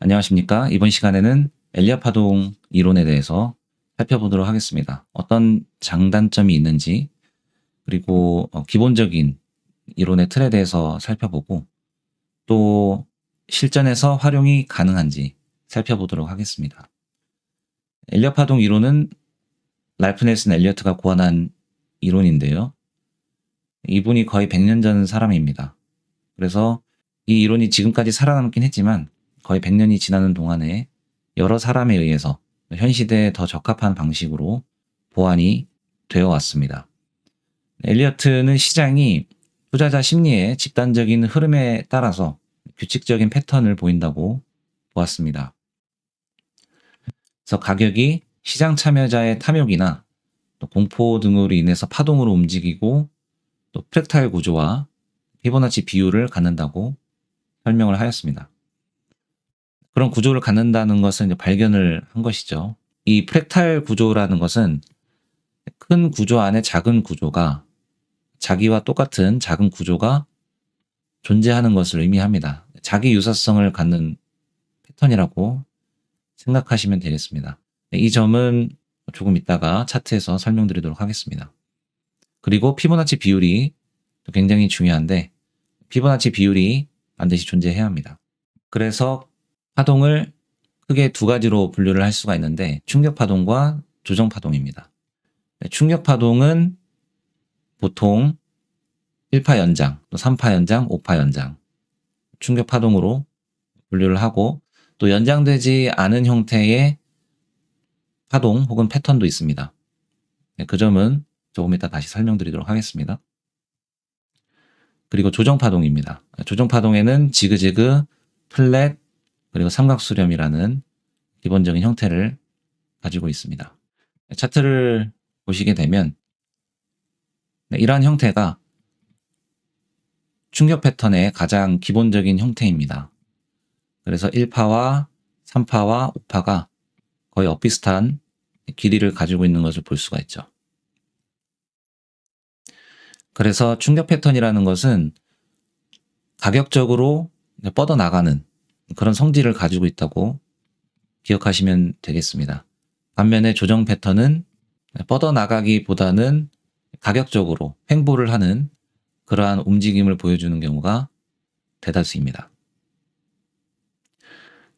안녕하십니까. 이번 시간에는 엘리엇 파동 이론에 대해서 살펴보도록 하겠습니다. 어떤 장단점이 있는지, 그리고 기본적인 이론의 틀에 대해서 살펴보고, 또 실전에서 활용이 가능한지 살펴보도록 하겠습니다. 엘리엇 파동 이론은 랄프 넬슨 엘리어트가 고안한 이론인데요. 이분이 거의 100년 전 사람입니다. 그래서 이 이론이 지금까지 살아남긴 했지만 거의 100년이 지나는 동안에 여러 사람에 의해서 현 시대에 더 적합한 방식으로 보완이 되어 왔습니다. 엘리어트는 시장이 투자자 심리의 집단적인 흐름에 따라서 규칙적인 패턴을 보인다고 보았습니다. 그래서 가격이 시장 참여자의 탐욕이나 또 공포 등으로 인해서 파동으로 움직이고 또 프랙탈 구조와 피보나치 비율을 갖는다고 설명을 하였습니다. 그런 구조를 갖는다는 것은 이제 발견을 한 것이죠. 이 프랙탈 구조라는 것은 큰 구조 안에 작은 구조가 자기와 똑같은 작은 구조가 존재하는 것을 의미합니다. 자기 유사성을 갖는 패턴이라고 생각하시면 되겠습니다. 이 점은 조금 이따가 차트에서 설명드리도록 하겠습니다. 그리고 피보나치 비율이 굉장히 중요한데 피보나치 비율이 반드시 존재해야 합니다. 그래서 파동을 크게 두 가지로 분류를 할 수가 있는데 충격파동과 조정파동입니다. 충격파동은 보통 1파 연장, 또 3파 연장, 5파 연장 충격파동으로 분류를 하고 또 연장되지 않은 형태의 파동 혹은 패턴도 있습니다. 그 점은 조금 이따 다시 설명드리도록 하겠습니다. 그리고 조정파동입니다. 조정파동에는 지그재그, 플랫, 그리고 삼각수렴이라는 기본적인 형태를 가지고 있습니다. 차트를 보시게 되면 이러한 형태가 충격 패턴의 가장 기본적인 형태입니다. 그래서 1파와 3파와 5파가 거의 엇비슷한 길이를 가지고 있는 것을 볼 수가 있죠. 그래서 충격 패턴이라는 것은 가격적으로 뻗어나가는 그런 성질을 가지고 있다고 기억하시면 되겠습니다. 반면에 조정 패턴은 뻗어나가기보다는 가격적으로 횡보를 하는 그러한 움직임을 보여주는 경우가 대다수입니다.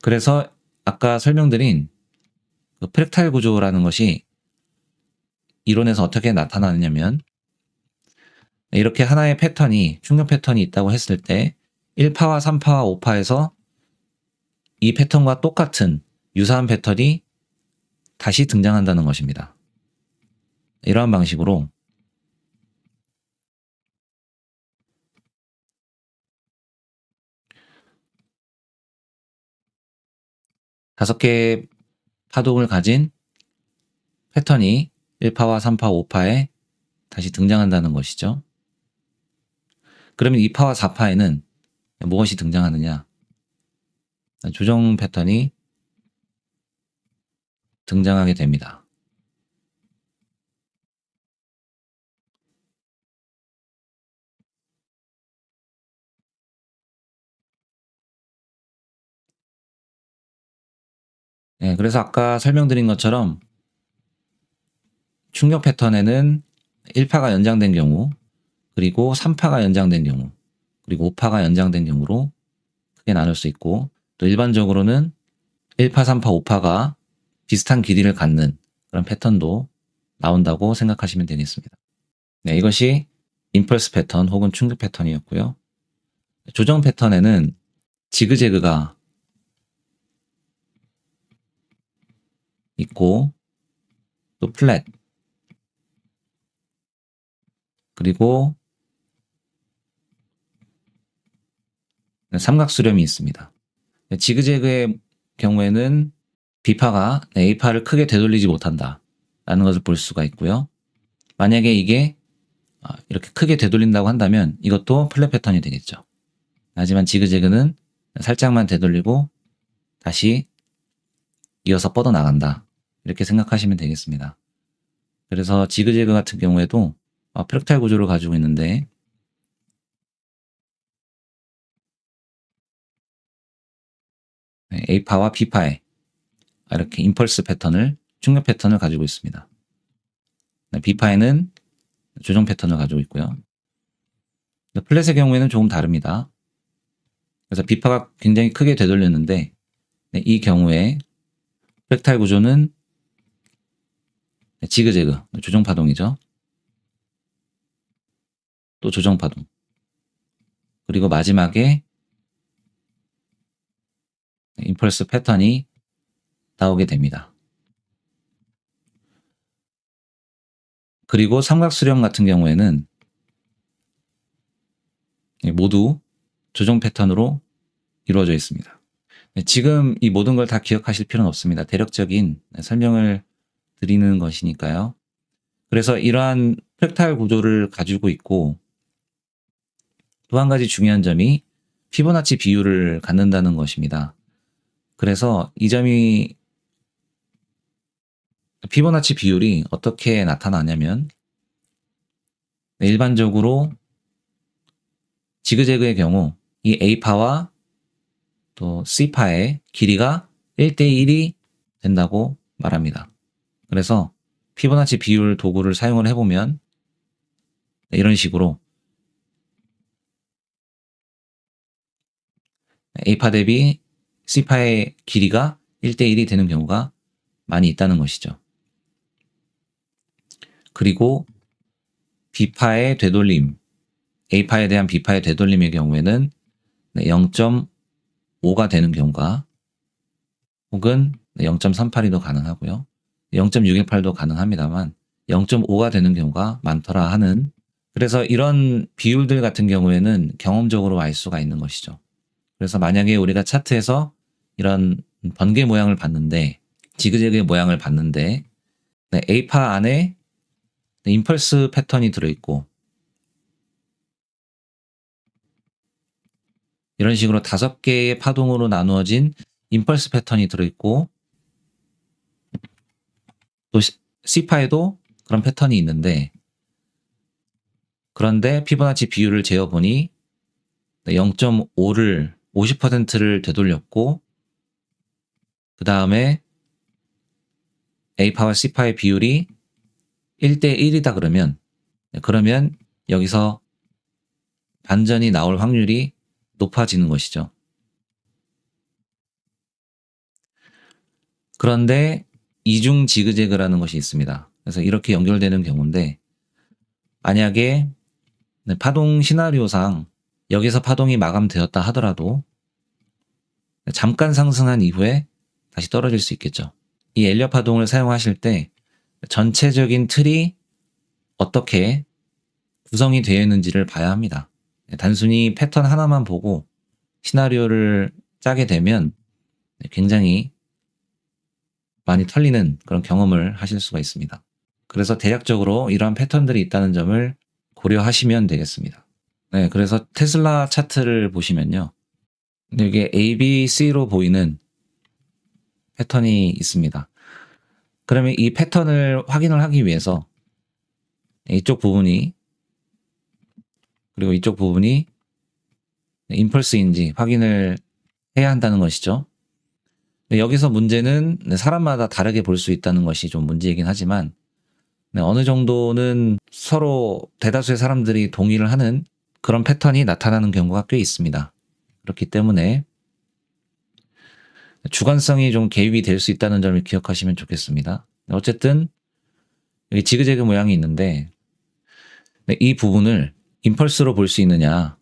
그래서 아까 설명드린 그 프랙탈 구조라는 것이 이론에서 어떻게 나타나느냐면 이렇게 하나의 패턴이 충격 패턴이 있다고 했을 때 1파와 3파와 5파에서 이 패턴과 똑같은 유사한 패턴이 다시 등장한다는 것입니다. 이러한 방식으로 다섯 개의 파동을 가진 패턴이 1파와 3파, 5파에 다시 등장한다는 것이죠. 그러면 2파와 4파에는 무엇이 등장하느냐? 조정 패턴이 등장하게 됩니다. 네, 그래서 아까 설명드린 것처럼 충격 패턴에는 1파가 연장된 경우, 그리고 3파가 연장된 경우, 그리고 5파가 연장된 경우로 크게 나눌 수 있고, 또 일반적으로는 1파, 3파, 5파가 비슷한 길이를 갖는 그런 패턴도 나온다고 생각하시면 되겠습니다. 네, 이것이 임펄스 패턴 혹은 충격 패턴이었고요. 조정 패턴에는 지그재그가 있고 또 플랫 그리고 삼각수렴이 있습니다. 지그재그의 경우에는 B파가 A파를 크게 되돌리지 못한다 라는 것을 볼 수가 있고요. 만약에 이게 이렇게 크게 되돌린다고 한다면 이것도 플랫 패턴이 되겠죠. 하지만 지그재그는 살짝만 되돌리고 다시 이어서 뻗어나간다 이렇게 생각하시면 되겠습니다. 그래서 지그재그 같은 경우에도 프랙탈 구조를 가지고 있는데 A파와 B파에 이렇게 임펄스 패턴을, 충격 패턴을 가지고 있습니다. B파에는 조정 패턴을 가지고 있고요. 플랫의 경우에는 조금 다릅니다. 그래서 B파가 굉장히 크게 되돌렸는데 이 경우에 프랙탈 구조는 지그재그, 조정 파동이죠. 또 조정 파동. 그리고 마지막에 임펄스 패턴이 나오게 됩니다. 그리고 삼각수렴 같은 경우에는 모두 조정 패턴으로 이루어져 있습니다. 지금 이 모든 걸 다 기억하실 필요는 없습니다. 대략적인 설명을 드리는 것이니까요. 그래서 이러한 프랙탈 구조를 가지고 있고, 또 한 가지 중요한 점이 피보나치 비율을 갖는다는 것입니다. 그래서 이 점이, 피보나치 비율이 어떻게 나타나냐면 일반적으로 지그재그의 경우 이 A파와 또 C파의 길이가 1대1이 된다고 말합니다. 그래서 피보나치 비율 도구를 사용을 해보면 이런 식으로 A파 대비 C파의 길이가 1대1이 되는 경우가 많이 있다는 것이죠. 그리고 B파의 되돌림, A파에 대한 B파의 되돌림의 경우에는 0.5가 되는 경우가, 혹은 0.382도 가능하고요. 0.618도 가능합니다만 0.5가 되는 경우가 많더라 하는, 그래서 이런 비율들 같은 경우에는 경험적으로 알 수가 있는 것이죠. 그래서 만약에 우리가 차트에서 이런 번개 모양을 봤는데, 지그재그의 모양을 봤는데 A파 안에 임펄스 패턴이 들어있고 이런 식으로 5개의 파동으로 나누어진 임펄스 패턴이 들어있고, 또 C파에도 그런 패턴이 있는데, 그런데 피보나치 비율을 재어보니 0.5를 50%를 되돌렸고, 그 다음에 A파와 C파의 비율이 1대1이다 그러면 여기서 반전이 나올 확률이 높아지는 것이죠. 그런데 이중 지그재그라는 것이 있습니다. 그래서 이렇게 연결되는 경우인데, 만약에 파동 시나리오상 여기서 파동이 마감되었다 하더라도 잠깐 상승한 이후에 다시 떨어질 수 있겠죠. 이 엘리엇 파동을 사용하실 때 전체적인 틀이 어떻게 구성이 되어 있는지를 봐야 합니다. 단순히 패턴 하나만 보고 시나리오를 짜게 되면 굉장히 많이 털리는 그런 경험을 하실 수가 있습니다. 그래서 대략적으로 이러한 패턴들이 있다는 점을 고려하시면 되겠습니다. 네, 그래서 테슬라 차트를 보시면요. 이게 A, B, C로 보이는 패턴이 있습니다. 그러면 이 패턴을 확인을 하기 위해서 이쪽 부분이, 그리고 이쪽 부분이 임펄스인지 확인을 해야 한다는 것이죠. 여기서 문제는 사람마다 다르게 볼 수 있다는 것이 좀 문제이긴 하지만, 어느 정도는 서로 대다수의 사람들이 동의를 하는 그런 패턴이 나타나는 경우가 꽤 있습니다. 그렇기 때문에 주관성이 좀 개입이 될 수 있다는 점을 기억하시면 좋겠습니다. 어쨌든 여기 지그재그 모양이 있는데 이 부분을 임펄스로 볼 수 있느냐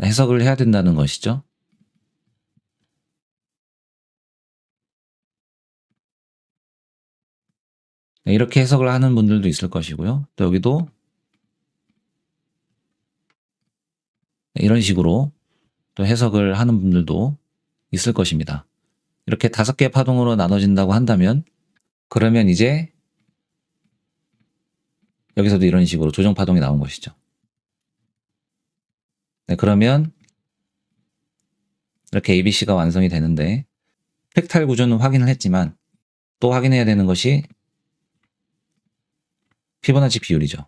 해석을 해야 된다는 것이죠. 이렇게 해석을 하는 분들도 있을 것이고요. 또 여기도 이런 식으로 또 해석을 하는 분들도 있을 것입니다. 이렇게 5개의 파동으로 나눠진다고 한다면, 그러면 이제 여기서도 이런 식으로 조정 파동이 나온 것이죠. 네, 그러면 이렇게 ABC가 완성이 되는데, 팩탈 구조는 확인을 했지만 또 확인해야 되는 것이 피보나치 비율이죠.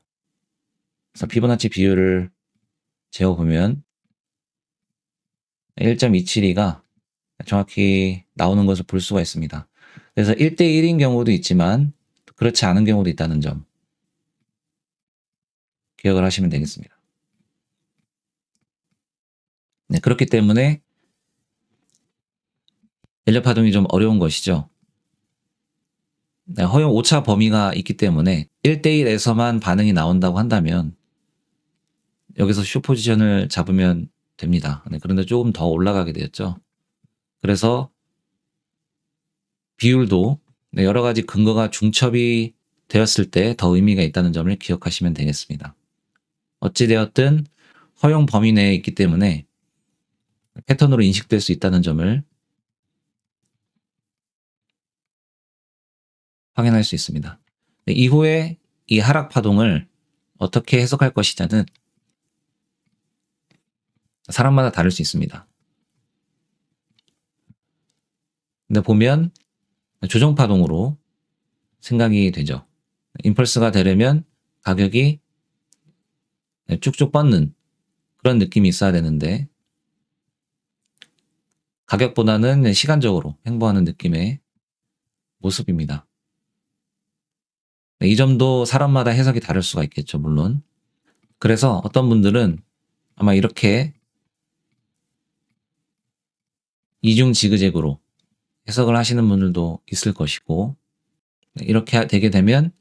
그래서 피보나치 비율을 재어보면 1.272가 정확히 나오는 것을 볼 수가 있습니다. 그래서 1대1인 경우도 있지만 그렇지 않은 경우도 있다는 점 기억을 하시면 되겠습니다. 네, 그렇기 때문에 연료 파동이 좀 어려운 것이죠. 네, 허용 오차 범위가 있기 때문에 1대1에서만 반응이 나온다고 한다면 여기서 숏 포지션을 잡으면 됩니다. 네, 그런데 조금 더 올라가게 되었죠. 그래서 비율도 여러 가지 근거가 중첩이 되었을 때 더 의미가 있다는 점을 기억하시면 되겠습니다. 어찌되었든 허용 범위 내에 있기 때문에 패턴으로 인식될 수 있다는 점을 확인할 수 있습니다. 이후에 이 하락 파동을 어떻게 해석할 것이냐는 사람마다 다를 수 있습니다. 근데 보면 조정 파동으로 생각이 되죠. 임펄스가 되려면 가격이 쭉쭉 뻗는 그런 느낌이 있어야 되는데 가격보다는 시간적으로 횡보하는 느낌의 모습입니다. 이 점도 사람마다 해석이 다를 수가 있겠죠, 물론. 그래서 어떤 분들은 아마 이렇게 이중 지그재그로 해석을 하시는 분들도 있을 것이고, 이렇게 되게 되면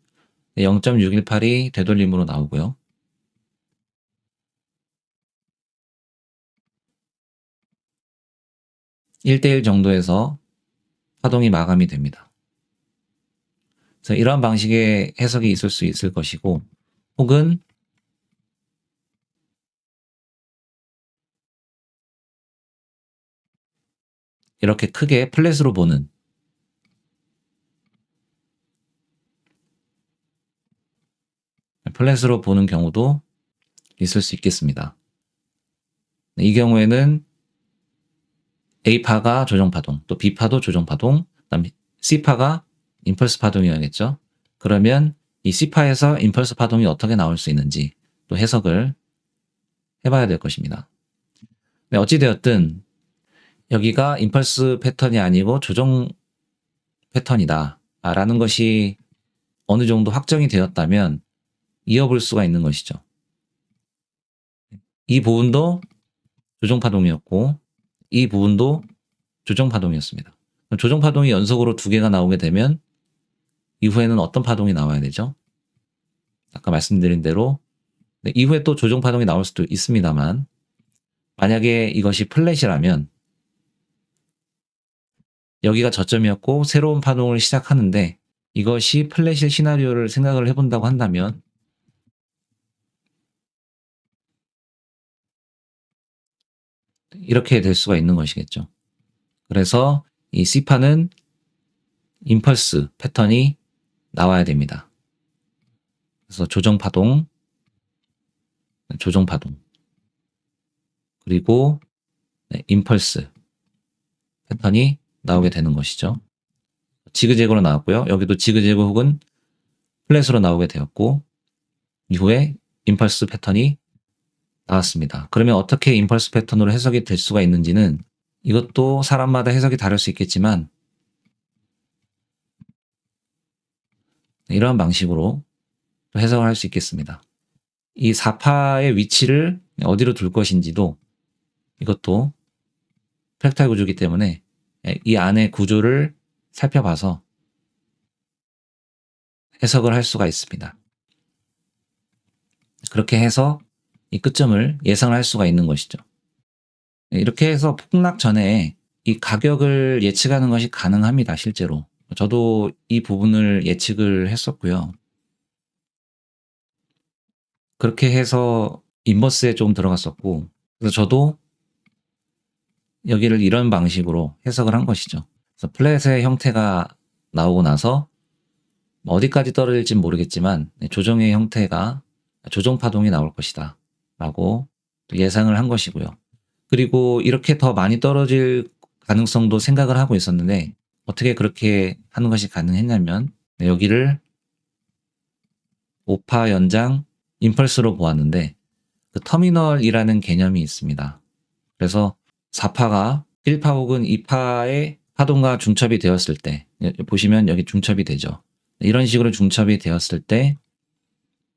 0.618이 되돌림으로 나오고요. (1대1) 정도에서 파동이 마감이 됩니다. 그래서 이러한 방식의 해석이 있을 수 있을 것이고, 혹은 이렇게 크게 플랫으로 보는 경우도 있을 수 있겠습니다. 이 경우에는 A파가 조정파동, 또 B파도 조정파동, 그다음에 C파가 임펄스 파동이어야겠죠. 그러면 이 C파에서 임펄스 파동이 어떻게 나올 수 있는지 또 해석을 해봐야 될 것입니다. 네, 어찌되었든 여기가 임펄스 패턴이 아니고 조정 패턴이다 라는 것이 어느 정도 확정이 되었다면 이어볼 수가 있는 것이죠. 이 부분도 조정파동이었고 이 부분도 조정파동이었습니다. 조정파동이 연속으로 두 개가 나오게 되면 이후에는 어떤 파동이 나와야 되죠? 아까 말씀드린 대로 이후에 또 조정파동이 나올 수도 있습니다만 만약에 이것이 플랫이라면 여기가 저점이었고 새로운 파동을 시작하는데 이것이 플랫일 시나리오를 생각을 해본다고 한다면 이렇게 될 수가 있는 것이겠죠. 그래서 이 C파는 임펄스 패턴이 나와야 됩니다. 그래서 조정파동, 그리고 임펄스 패턴이 나오게 되는 것이죠. 지그재그로 나왔고요. 여기도 지그재그 혹은 플랫으로 나오게 되었고 이후에 임펄스 패턴이 나왔습니다. 그러면 어떻게 임펄스 패턴으로 해석이 될 수가 있는지는 이것도 사람마다 해석이 다를 수 있겠지만 이러한 방식으로 해석을 할 수 있겠습니다. 이 4파의 위치를 어디로 둘 것인지도 이것도 프랙탈 구조이기 때문에 이 안의 구조를 살펴봐서 해석을 할 수가 있습니다. 그렇게 해서 이 끝점을 예상할 수가 있는 것이죠. 이렇게 해서 폭락 전에 이 가격을 예측하는 것이 가능합니다, 실제로. 저도 이 부분을 예측을 했었고요. 그렇게 해서 인버스에 좀 들어갔었고, 그래서 저도 여기를 이런 방식으로 해석을 한 것이죠. 그래서 플랫의 형태가 나오고 나서 어디까지 떨어질지는 모르겠지만 조정의 형태가 조정 파동이 나올 것이다 라고 예상을 한 것이고요. 그리고 이렇게 더 많이 떨어질 가능성도 생각을 하고 있었는데 어떻게 그렇게 하는 것이 가능했냐면 여기를 5파 연장 임펄스로 보았는데 그 터미널이라는 개념이 있습니다. 그래서 4파가 1파 혹은 2파의 파동과 중첩이 되었을 때, 보시면 여기 중첩이 되죠. 이런 식으로 중첩이 되었을 때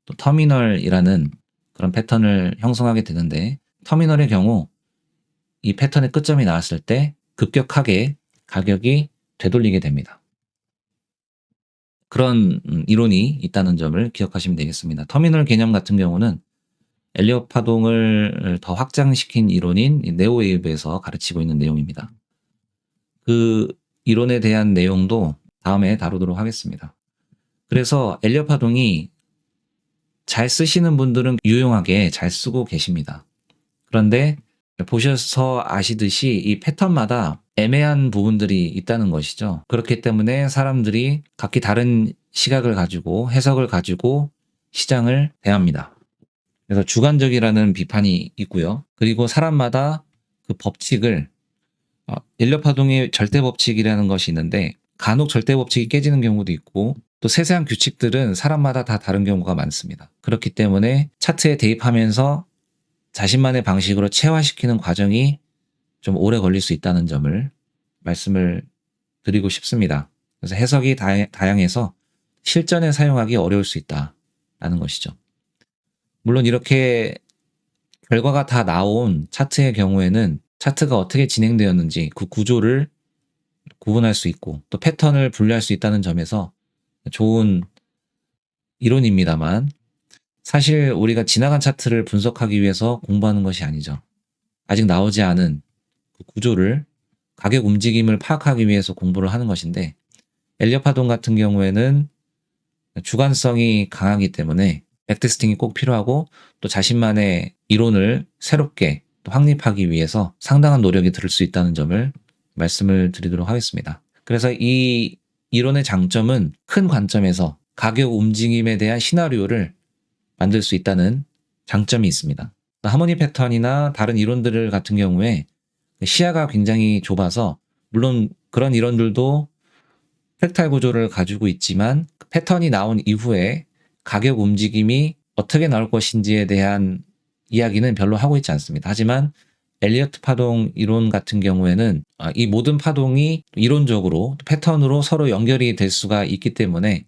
또 터미널이라는 그런 패턴을 형성하게 되는데, 터미널의 경우 이 패턴의 끝점이 나왔을 때 급격하게 가격이 되돌리게 됩니다. 그런 이론이 있다는 점을 기억하시면 되겠습니다. 터미널 개념 같은 경우는 엘리엇 파동을 더 확장시킨 이론인 네오웨이브에서 가르치고 있는 내용입니다. 그 이론에 대한 내용도 다음에 다루도록 하겠습니다. 그래서 엘리엇 파동이 잘 쓰시는 분들은 유용하게 잘 쓰고 계십니다. 그런데 보셔서 아시듯이 이 패턴마다 애매한 부분들이 있다는 것이죠. 그렇기 때문에 사람들이 각기 다른 시각을 가지고 해석을 가지고 시장을 대합니다. 그래서 주관적이라는 비판이 있고요. 그리고 사람마다 그 법칙을 엘리엇 파동의 절대 법칙이라는 것이 있는데 간혹 절대 법칙이 깨지는 경우도 있고 또 세세한 규칙들은 사람마다 다 다른 경우가 많습니다. 그렇기 때문에 차트에 대입하면서 자신만의 방식으로 체화시키는 과정이 좀 오래 걸릴 수 있다는 점을 말씀을 드리고 싶습니다. 그래서 해석이 다양해서 실전에 사용하기 어려울 수 있다라는 것이죠. 물론 이렇게 결과가 다 나온 차트의 경우에는 차트가 어떻게 진행되었는지 그 구조를 구분할 수 있고 또 패턴을 분류할 수 있다는 점에서 좋은 이론입니다만 사실 우리가 지나간 차트를 분석하기 위해서 공부하는 것이 아니죠. 아직 나오지 않은 그 구조를 가격 움직임을 파악하기 위해서 공부를 하는 것인데 엘리엇 파동 같은 경우에는 주관성이 강하기 때문에 백테스팅이 꼭 필요하고 또 자신만의 이론을 새롭게 또 확립하기 위해서 상당한 노력이 들을 수 있다는 점을 말씀을 드리도록 하겠습니다. 그래서 이 이론의 장점은 큰 관점에서 가격 움직임에 대한 시나리오를 만들 수 있다는 장점이 있습니다. 하모니 패턴이나 다른 이론들 같은 경우에 시야가 굉장히 좁아서 물론 그런 이론들도 프랙탈 구조를 가지고 있지만 패턴이 나온 이후에 가격 움직임이 어떻게 나올 것인지에 대한 이야기는 별로 하고 있지 않습니다. 하지만 엘리엇 파동 이론 같은 경우에는 이 모든 파동이 이론적으로 패턴으로 서로 연결이 될 수가 있기 때문에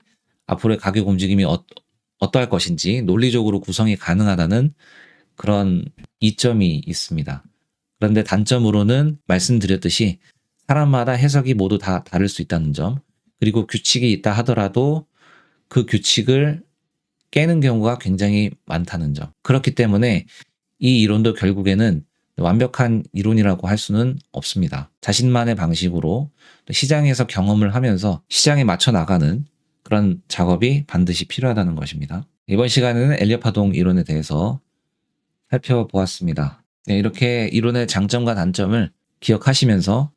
앞으로의 가격 움직임이 어떠할 것인지 논리적으로 구성이 가능하다는 그런 이점이 있습니다. 그런데 단점으로는 말씀드렸듯이 사람마다 해석이 모두 다 다를 수 있다는 점, 그리고 규칙이 있다 하더라도 그 규칙을 깨는 경우가 굉장히 많다는 점. 그렇기 때문에 이 이론도 결국에는 완벽한 이론이라고 할 수는 없습니다. 자신만의 방식으로 시장에서 경험을 하면서 시장에 맞춰 나가는 그런 작업이 반드시 필요하다는 것입니다. 이번 시간에는 엘리엇 파동 이론에 대해서 살펴보았습니다. 이렇게 이론의 장점과 단점을 기억하시면서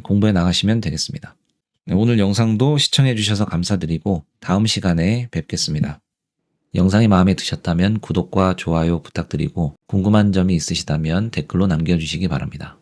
공부해 나가시면 되겠습니다. 오늘 영상도 시청해 주셔서 감사드리고 다음 시간에 뵙겠습니다. 영상이 마음에 드셨다면 구독과 좋아요 부탁드리고 궁금한 점이 있으시다면 댓글로 남겨주시기 바랍니다.